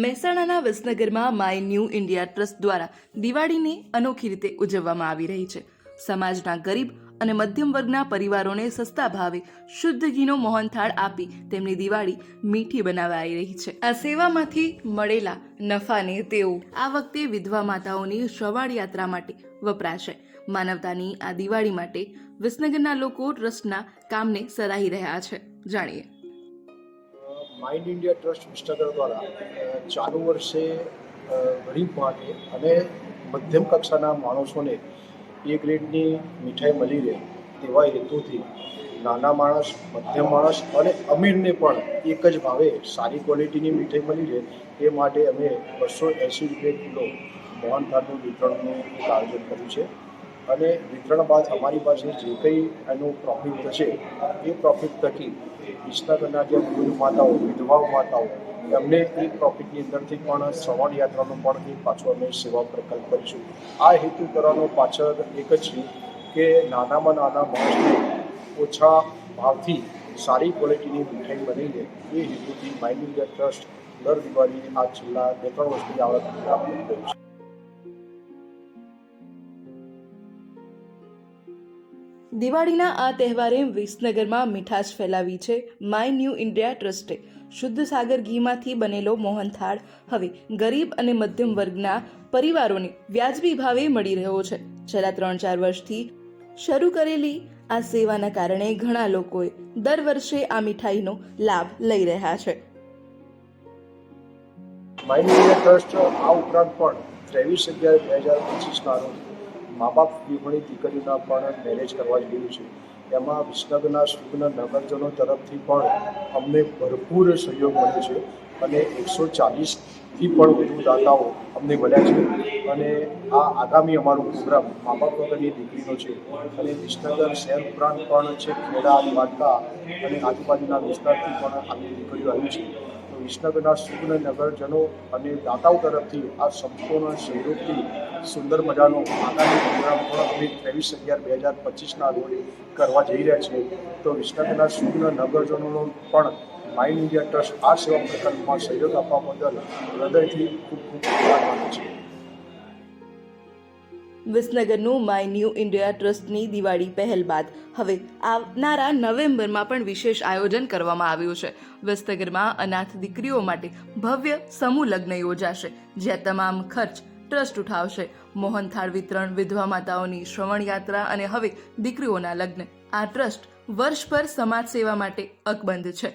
મહેસાણાના વિસનગરમાં my new India trust દ્વારા દિવાળીને અનોખી રીતે ઉજવવામાં આવી રહી છે. સમાજના ગરીબ અને મધ્યમ વર્ગના પરિવારોને સસ્તા ભાવે શુદ્ધ ઘીનો મોહનથાળ આપી તેમની દિવાળી મીઠી બનાવાઈ રહી છે. આ સેવામાંથી મળેલા નફાને તેઓ આ વખતે વિધવા માતાઓની શ્રવણ યાત્રા માટે વપરાશે. માનવતાની આ દિવાળી માટે વિસનગરના લોકો ટ્રસ્ટના કામને સરાહી રહ્યા છે. જાણીએ. માઇન્ડ ઇન્ડિયા ટ્રસ્ટ વિસનગર દ્વારા ચાલુ વર્ષે ગરીબ માટે અને મધ્યમ કક્ષાના માણસોને એ ગ્રેડની મીઠાઈ મળી રહે તેવા હેતુથી નાના માણસ, મધ્યમ માણસ અને અમીરને પણ એક જ ભાવે સારી ક્વોલિટીની મીઠાઈ મળી રહે એ માટે અમે 280 રૂપિયા કિલો મોહનથાળનું વિતરણનું એક આયોજન કર્યું છે. અને વિતરણ બાદ અમારી પાસે જે કંઈ એનું પ્રોફિટ થશે એ પ્રોફિટ થકી વિસનગરના જે ગરીબ માતાઓ, વિધવાઓ માતાઓ એમને એ પ્રોફિટની અંદરથી પણ શ્રવણ યાત્રાનો પણ એક પાછો અમે સેવા પ્રકલ્પ કરીશું. આ હેતુ કરવાનો પાછળ એક જ છે કે નાનામાં નાના માણસને ઓછા ભાવથી સારી ક્વોલિટીની મીઠાઈ મળી રહે એ હેતુથી માઇન્ડ ઇન્ડિયા ટ્રસ્ટ દર દિવાળી આ છેલ્લા 2-3 વર્ષથી આ વખતે આપી રહ્યું છે. દિવાળીના આ તહેવારે વિસનગરમાં મીઠાશ ફેલાવી છે. માય ન્યૂ ઇન્ડિયા ટ્રસ્ટે શુદ્ધ સાગર ઘીમાંથી બનેલો મોહનથાળ હવે ગરીબ અને મધ્યમ વર્ગના પરિવારોને વ્યાજબી ભાવે મળી રહ્યો છે. છેલ્લા 3-4 વર્ષથી શરૂ કરેલી આ સેવાના કારણે ઘણા લોકોએ દર વર્ષે આ મીઠાઈનો લાભ લઈ રહ્યા છે. માઇન્ડ ઇન્ડિયા ટ્રસ્ટ આ ઉપરાંત પણ 23/11/2025ના રોજ મા બાપ વિહોણી દીકરીઓના પણ મેરેજ કરવા જઈ રહ્યું છે. એમાં વિસનગરના સુગ્ન નગરજનો તરફથી પણ અમને ભરપૂર સહયોગ મળ્યો છે અને 140થી પણ વધુ દાતાઓ અમને મળ્યા છે. અને આ આગામી અમારો પ્રોગ્રામ મા બાપ વગરની દીકરીનો છે અને વિસનગર શહેર ઉપરાંત પણ છે ખેડા, દ્વારકા અને આજુબાજુના વિસ્તારથી પણ આવી દીકરીઓ આવી છે. વિસનગરના સુગ્ન નગરજનો અને દાતાઓ તરફથી આ સંપૂર્ણ સહયોગથી સુંદર મજાનો આગામી પ્રોગ્રામ પણ અમે 23/11/2025ના રોજ કરવા જઈ રહ્યા છીએ. તો વિસનગરના સુગ્ન નગરજનોનો પણ માઇન્ડ ઇન્ડિયા ટ્રસ્ટ આ સેવા પ્રકલ્પમાં સહયોગ આપવા બદલ હૃદયથી ખૂબ ખૂબ આભાર માનું છું. વિસનગરનું માય ન્યૂ ઇન્ડિયા ટ્રસ્ટની દિવાળી પહેલ બાદ હવે આવનારા નવેમ્બરમાં પણ વિશેષ આયોજન કરવામાં આવ્યું છે. વિસનગરમાં અનાથ દીકરીઓ માટે ભવ્ય સમૂહ લગ્ન યોજાશે, જ્યાં તમામ ખર્ચ ટ્રસ્ટ ઉઠાવશે. મોહનથાળ વિતરણ, વિધવા માતાઓની શ્રવણ યાત્રા અને હવે દીકરીઓના લગ્ન, આ ટ્રસ્ટ વર્ષભર સમાજ સેવા માટે અકબંધ છે.